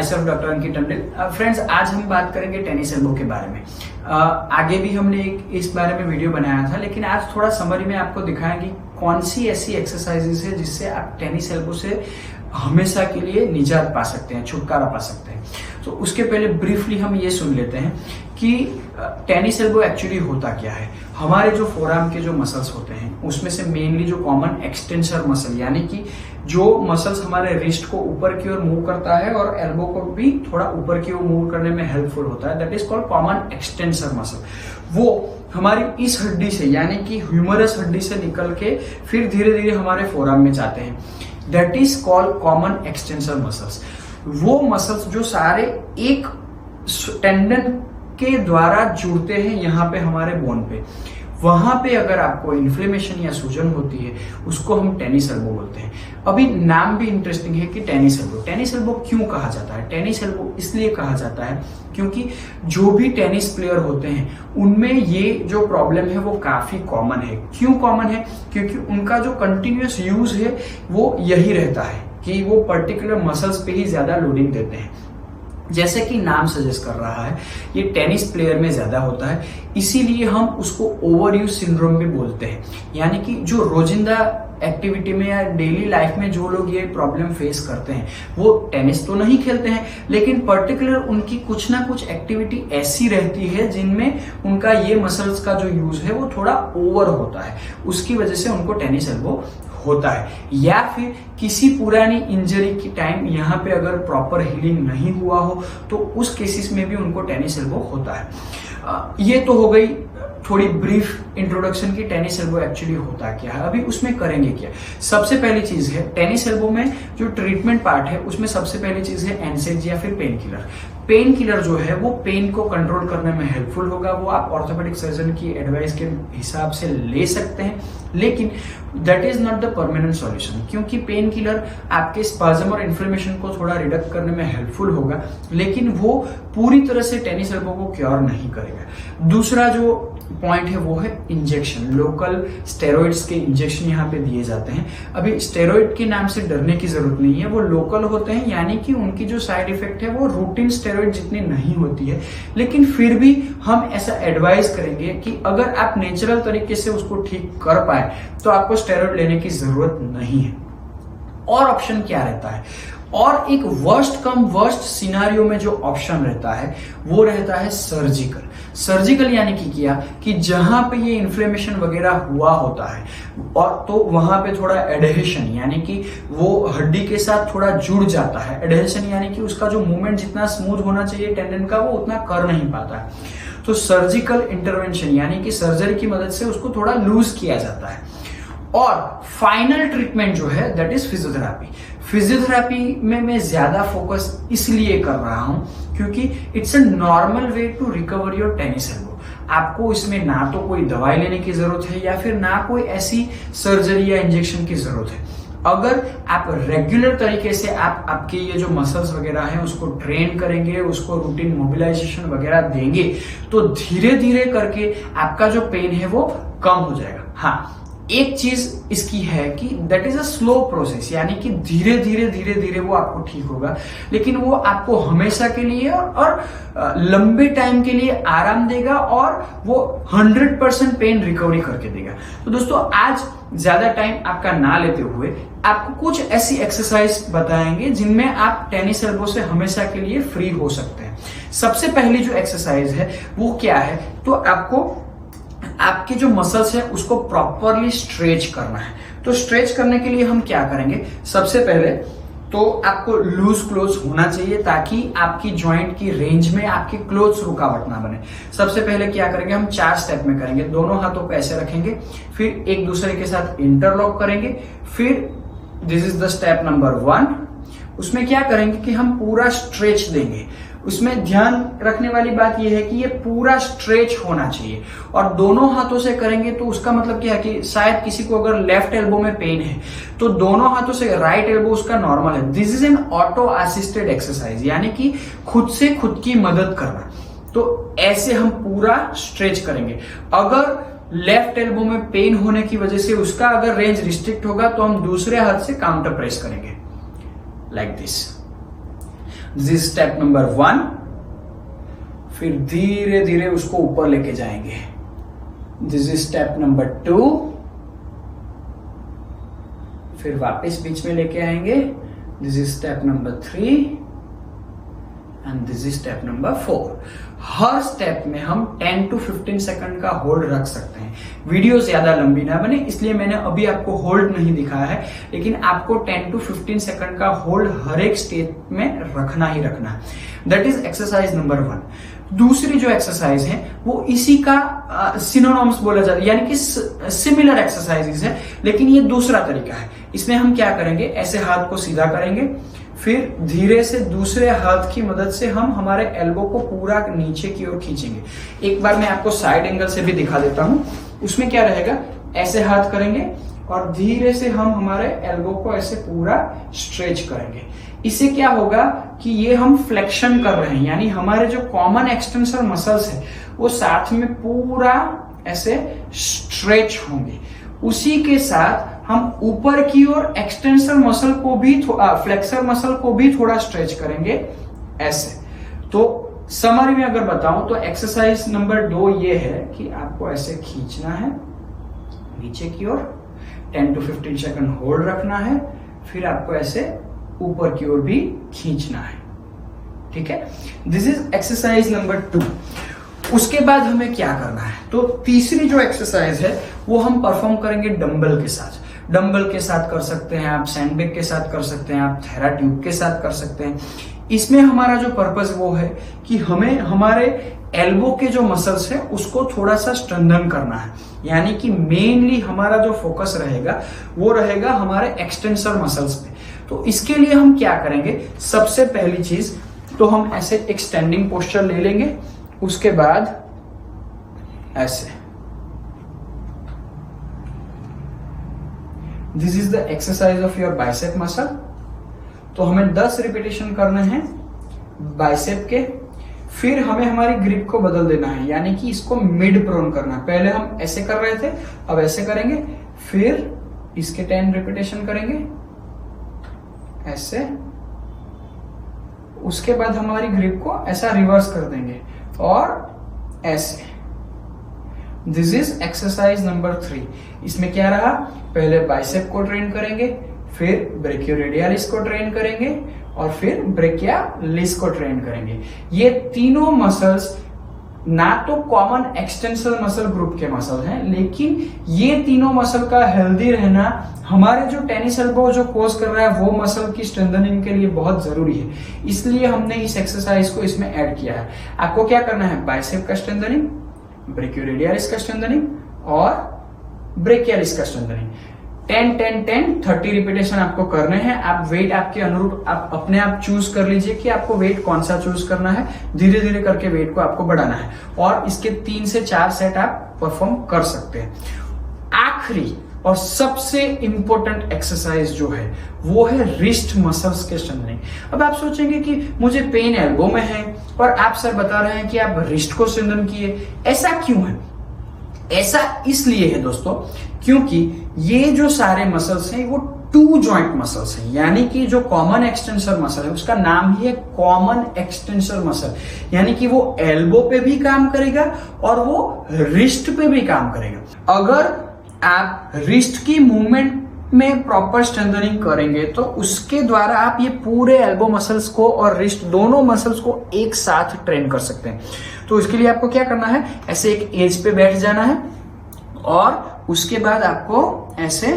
Self doctor अंकित Tandon. Friends, आज हम बात करेंगे टेनिस एल्बो के बारे में। आगे भी हमने इस बारे में वीडियो बनाया था, लेकिन आज थोड़ा समरी में आपको दिखाएंगे कौन सी ऐसी एक्सरसाइजेस है जिससे आप टेनिस एल्बो से हमेशा के लिए निजात पा सकते हैं, छुटकारा पा सकते हैं। तो उसके पहले ब्रीफली हम ये सुन लेते हैं कि टेनिस एल्बो एक्चुअली होता क्या है। हमारे जो फोरआर्म के जो मसल्स होते हैं उसमें से मेनली जो कॉमन एक्सटेंसर मसल, यानी कि जो मसल्स हमारे रिस्ट को ऊपर की ओर मूव करता है और एल्बो को भी थोड़ा ऊपर की ओर मूव करने में हेल्पफुल होता है, that is called common extensor muscle. वो हमारी इस हड्डी से यानी कि ह्यूमरस हड्डी से निकल के फिर धीरे धीरे हमारे फोरआर्म में जाते हैं, that is called common extensor muscles. वो मसल्स जो सारे एक टेंडन के द्वारा जुड़ते हैं यहाँ पे हमारे बोन पे, वहां पे अगर आपको इन्फ्लेमेशन या सूजन होती है उसको हम टेनिस एल्बो बोलते हैं। अभी नाम भी इंटरेस्टिंग है कि टेनिस एल्बो। टेनिस एल्बो क्यों कहा जाता है? टेनिस एल्बो इसलिए कहा जाता है क्योंकि जो भी टेनिस प्लेयर होते हैं उनमें ये जो प्रॉब्लम है वो काफी कॉमन है। क्यों कॉमन है? क्योंकि उनका जो कंटिन्यूअस यूज है वो यही रहता है कि वो पर्टिकुलर मसल्स पे ही ज्यादा लोडिंग देते हैं। जैसे कि नाम सजेस्ट कर रहा है, ये टेनिस प्लेयर में ज्यादा होता है, इसीलिए हम उसको ओवर यूज सिंड्रोम भी बोलते हैं। यानी कि जो रोजिंदा एक्टिविटी में या डेली लाइफ में जो लोग ये प्रॉब्लम फेस करते हैं वो टेनिस तो नहीं खेलते हैं, लेकिन पर्टिकुलर उनकी कुछ ना कुछ एक्टिविटी ऐसी रहती है जिनमें उनका ये मसल्स का जो यूज है वो थोड़ा ओवर होता है, उसकी वजह से उनको टेनिस एल्बो होता है। या फिर किसी पुरानी इंजरी की टाइम यहाँ पे अगर प्रॉपर हीलिंग नहीं हुआ हो तो उस केसेस में भी उनको टेनिस एल्बो होता है। ये तो हो गई थोड़ी ब्रीफ इंट्रोडक्शन की टेनिस एल्बो एक्चुअली होता क्या है। अभी उसमें करेंगे क्या? सबसे पहली चीज है टेनिस एल्बो में जो ट्रीटमेंट पार्ट है उसमें सबसे पहली चीज है एनसेज या फिर पेन किलर। पेन किलर जो है वो पेन को कंट्रोल करने में हेल्पफुल होगा, वो आप ऑर्थोपेडिक सर्जन की एडवाइस के हिसाब से ले सकते हैं, लेकिन that is not the permanent solution. क्योंकि पेन किलर आपके स्पाज्म और इन्फ्लेमेशन को थोड़ा रिडक्ट करने में हेल्पफुल होगा, लेकिन वो पूरी तरह से टेनिस एल्बो को क्योर नहीं करेगा। दूसरा जो पॉइंट है वो है इंजेक्शन। लोकल स्टेरॉइड्स के इंजेक्शन यहाँ पे दिए जाते हैं। अभी स्टेरॉइड के नाम से डरने की जरूरत नहीं है, वो लोकल होते हैं, यानी कि उनकी जो साइड इफेक्ट है वो रूटीन स्टेरॉइड जितनी नहीं होती है, लेकिन फिर भी हम ऐसा एडवाइस करेंगे कि अगर आप नेचुरल तरीके से उसको ठीक कर पाए तो आपको स्टेरॉइड लेने की जरूरत नहीं है। और ऑप्शन क्या रहता है? और एक वर्स्ट कम वर्स्ट सिनारियो में जो ऑप्शन रहता है वो रहता है सर्जिकल। सर्जिकल यानी कि क्या कि जहां पे ये इन्फ्लेमेशन वगैरह हुआ होता है और तो वहां पे थोड़ा एडहेशन यानी कि वो हड्डी के साथ थोड़ा जुड़ जाता है। एडहेशन यानी कि उसका जो मूवमेंट जितना स्मूथ होना चाहिए टेंडन का वो उतना कर नहीं पाता है। तो सर्जिकल इंटरवेंशन यानी कि सर्जरी की मदद से उसको थोड़ा लूज किया जाता है। और फाइनल ट्रीटमेंट जो है दैट इज फिजियोथेरापी। फिजियोथेरापी में मैं ज्यादा फोकस इसलिए कर रहा हूं क्योंकि it's a normal way to recover your tennis elbow. आपको इसमें ना तो कोई दवाई लेने की जरूरत है या फिर ना कोई ऐसी सर्जरी या इंजेक्शन की जरूरत है। अगर आप रेगुलर तरीके से आपके ये जो मसल्स वगैरह हैं उसको ट्रेन करेंगे, उसको रूटीन मोबिलाइजेशन वगैरह देंगे तो धीरे धीरे करके आपका जो पेन है वो कम हो जाएगा। हाँ, एक चीज इसकी है कि that is a slow process, यानी कि धीरे धीरे वो आपको ठीक होगा, लेकिन वो आपको हमेशा के लिए और लंबे टाइम के लिए आराम देगा और वो 100% पेन रिकवरी करके देगा। तो दोस्तों, आज ज्यादा टाइम आपका ना लेते हुए आपको कुछ ऐसी एक्सरसाइज बताएंगे जिनमें आप टेनिस एल्बो से हमेशा के लिए फ्री हो सकते हैं। सबसे पहली जो एक्सरसाइज है वो क्या है? तो आपको आपके जो मसल्स है उसको प्रॉपरली स्ट्रेच करना है। तो स्ट्रेच करने के लिए हम क्या करेंगे? सबसे पहले तो आपको लूज क्लोथ्स होना चाहिए ताकि आपकी जॉइंट की रेंज में आपकी क्लोथ्स रुकावट ना बने। सबसे पहले क्या करेंगे? हम 4 स्टेप में करेंगे। दोनों हाथों को ऐसे रखेंगे, फिर एक दूसरे के साथ इंटरलॉक करेंगे, फिर this is the step number 1। उसमें क्या करेंगे कि हम पूरा स्ट्रेच देंगे। उसमें ध्यान रखने वाली बात यह है कि ये पूरा स्ट्रेच होना चाहिए और दोनों हाथों से करेंगे। तो उसका मतलब क्या है कि शायद किसी को अगर लेफ्ट एल्बो में पेन है तो दोनों हाथों से राइट एल्बो उसका नॉर्मल है। This is an auto assisted exercise, यानी कि खुद से खुद की मदद करना। तो ऐसे हम पूरा स्ट्रेच करेंगे। अगर लेफ्ट एल्बो में पेन होने की वजह से उसका अगर रेंज रिस्ट्रिक्ट होगा तो हम दूसरे हाथ से काउंटर प्रेस करेंगे like this. This is step number 1। फिर धीरे धीरे उसको ऊपर लेके जाएंगे, दिस इज स्टेप नंबर 2। फिर वापस बीच में लेके आएंगे, this is step number 3 and this is step number 4। Her step में हम 10 to 15 सेकंड का होल्ड रख सकते हैं। वीडियो ज्यादा लंबी ना बने इसलिए मैंने अभी आपको होल्ड नहीं दिखाया है, लेकिन आपको 10 to 15 सेकंड का होल्ड हर एक स्टेप में रखना ही रखना है। That is exercise number 1। दूसरी जो एक्सरसाइज है वो इसी का सिनोनिम्स बोला जाता है, यानी कि सिमिलर एक्सरसाइजेस है, लेकिन ये दूसरा तरीका है। इसमें हम क्या करेंगे, ऐसे हाथ को सीधा करेंगे, फिर धीरे से दूसरे हाथ की मदद से हम हमारे एल्बो को पूरा नीचे की ओर खींचेंगे। एक बार मैं आपको साइड एंगल से भी दिखा देता हूं। उसमें क्या रहेगा, ऐसे हाथ करेंगे और धीरे से हम हमारे एल्बो को ऐसे पूरा स्ट्रेच करेंगे। इससे क्या होगा कि ये हम फ्लेक्शन कर रहे हैं, यानी हमारे जो कॉमन एक्सटेंसर मसल्स है वो साथ में पूरा ऐसे स्ट्रेच होंगे। उसी के साथ हम ऊपर की ओर एक्सटेंसर मसल को भी, फ्लेक्सर मसल को भी थोड़ा स्ट्रेच करेंगे ऐसे। तो समरी में अगर बताऊं तो एक्सरसाइज नंबर 2 ये है कि आपको ऐसे खींचना है नीचे की ओर, 10 to 15 सेकंड होल्ड रखना है, फिर आपको ऐसे ऊपर की ओर भी खींचना है। ठीक है, दिस इज एक्सरसाइज नंबर 2। उसके बाद हमें क्या करना है, तो तीसरी जो एक्सरसाइज है वो हम परफॉर्म करेंगे डंबल के साथ। डंबल के साथ कर सकते हैं आप, सैंडबैग के साथ कर सकते हैं आप, थेरा ट्यूब के साथ कर सकते हैं। इसमें हमारा जो पर्पस वो है कि हमें हमारे एल्बो के जो मसल्स है उसको थोड़ा सा स्ट्रेंथन करना है, यानी कि मेनली हमारा जो फोकस रहेगा वो रहेगा हमारे एक्सटेंसर मसल्स पे। तो इसके लिए हम क्या करेंगे, सबसे पहली चीज तो हम ऐसे एक स्टैंडिंग पोस्चर ले लेंगे, उसके बाद ऐसे, this is the exercise of your bicep muscle. तो हमें 10 रिपीटेशन करने हैं बाइसेप के। फिर हमें हमारी ग्रिप को बदल देना है, यानी कि इसको मिड प्रोन करना है। पहले हम ऐसे कर रहे थे, अब ऐसे करेंगे, फिर इसके 10 रिपीटेशन करेंगे ऐसे। उसके बाद हमारी ग्रिप को ऐसा रिवर्स कर देंगे और ऐसे। This is exercise number 3। इसमें क्या रहा, पहले बाइसेप को ट्रेन करेंगे, फिर ब्रेकियोरेडियलिस को ट्रेन करेंगे और फिर ब्रेकियालिस को ट्रेन करेंगे। ये तीनों मसल्स ना तो कॉमन एक्सटेंसल मसल ग्रुप के मसल हैं, लेकिन ये तीनों मसल का हेल्दी रहना हमारे जो टेनिस एल्बो जो कोज कर रहा है वो मसल की स्ट्रेंथनिंग के लिए बहुत जरूरी है। इसलिए हमने इस एक्सरसाइज को इसमें ऐड किया है। आपको क्या करना है, बाइसेप का स्ट्रेंथनिंग, ब्रेकियोरेडियलिस का स्ट्रेंथनिंग और ब्रेकियालिस का स्ट्रेंथनिंग। 10-10-10 30 रिपीटेशन आपको करने हैं। आप वेट आपके अनुरूप आप अपने आप चूज कर लीजिए कि आपको वेट कौन सा चूज करना है। धीरे धीरे करके वेट को आपको बढ़ाना है और इसके 3 से 4 सेट आप परफॉर्म कर सकते हैं। आखिरी और सबसे इंपॉर्टेंट एक्सरसाइज जो है वो है रिस्ट मसल्स के स्ट्रेंथनिंग। अब आप सोचेंगे कि मुझे पेन एल्बो में है और आप सर बता रहे हैं कि आप रिस्ट को स्ट्रेंथन किए, ऐसा क्यों है? ऐसा इसलिए है दोस्तों क्योंकि ये जो सारे मसल्स हैं वो 2 जॉइंट मसल्स हैं, यानी कि जो कॉमन एक्सटेंसर मसल है उसका नाम ही है कॉमन एक्सटेंसर मसल, यानी कि वो एल्बो पे भी काम करेगा और वो रिस्ट पे भी काम करेगा। अगर आप रिस्ट की मूवमेंट में प्रॉपर स्ट्रेंथनिंग करेंगे तो उसके द्वारा आप ये पूरे एल्बो मसल्स को और रिस्ट दोनों मसल्स को एक साथ ट्रेन कर सकते हैं। तो इसके लिए आपको क्या करना है, ऐसे एक एज पे बैठ जाना है और उसके बाद आपको ऐसे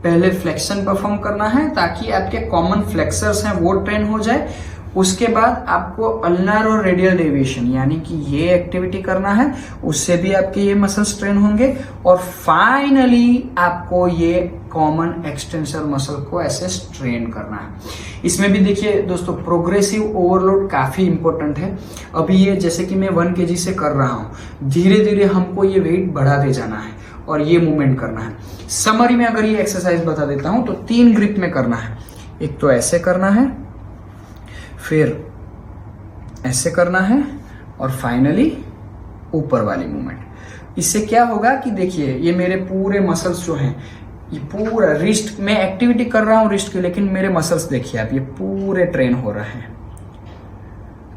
पहले फ्लेक्शन परफॉर्म करना है ताकि आपके कॉमन फ्लेक्सर्स हैं वो ट्रेन हो जाए। उसके बाद आपको अल्नार और रेडियल डेविएशन यानी कि ये एक्टिविटी करना है, उससे भी आपके ये मसल्स ट्रेन होंगे और फाइनली आपको ये कॉमन एक्सटेंसर मसल को ऐसे स्ट्रेन करना है। इसमें भी देखिए दोस्तों प्रोग्रेसिव ओवरलोड काफी इंपॉर्टेंट है। अभी ये जैसे कि मैं 1 kg से कर रहा हूं, धीरे धीरे हमको ये वेट बढ़ाते जाना है और ये मूवमेंट करना है। समरी में अगर ये एक्सरसाइज बता देता हूं तो 3 ग्रिप में करना है। एक तो ऐसे करना है, फिर ऐसे करना है और फाइनली ऊपर वाली मूवमेंट। इससे क्या होगा कि देखिए ये मेरे पूरे मसल्स जो हैं, ये पूरा रिस्ट में एक्टिविटी कर रहा हूं रिस्ट की, लेकिन मेरे मसल्स देखिए आप ये पूरे ट्रेन हो रहे हैं।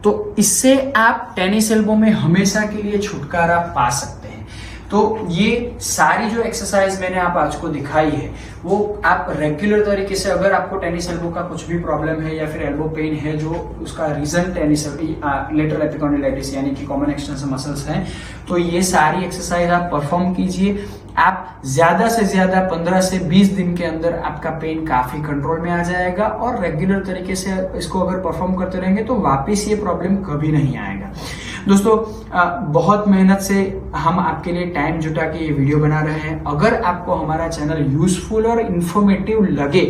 तो इससे आप टेनिस एल्बो में हमेशा के लिए छुटकारा पा सकते हैं। तो ये सारी जो एक्सरसाइज मैंने आप आज को दिखाई है वो आप रेगुलर तरीके से, अगर आपको टेनिस एल्बो का कुछ भी प्रॉब्लम है या फिर एल्बो पेन है जो उसका रीजन टेनिस लेटरल एपिकॉन्डिलाइटिस यानी कि कॉमन एक्सटेंशन मसल्स हैं, तो ये सारी एक्सरसाइज आप परफॉर्म कीजिए। आप ज्यादा से ज्यादा 15 से 20 दिन के अंदर आपका पेन काफी कंट्रोल में आ जाएगा और रेगुलर तरीके से इसको अगर परफॉर्म करते रहेंगे तो वापस ये प्रॉब्लम कभी नहीं आएगा। दोस्तों बहुत मेहनत से हम आपके लिए टाइम जुटा के ये वीडियो बना रहे हैं। अगर आपको हमारा चैनल यूजफुल और इंफॉर्मेटिव लगे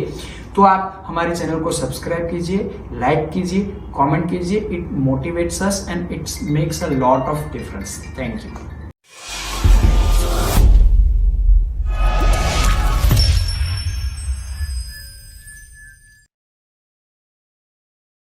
तो आप हमारे चैनल को सब्सक्राइब कीजिए, लाइक कीजिए, कमेंट कीजिए। It motivates us and it makes a lot of difference. Thank you.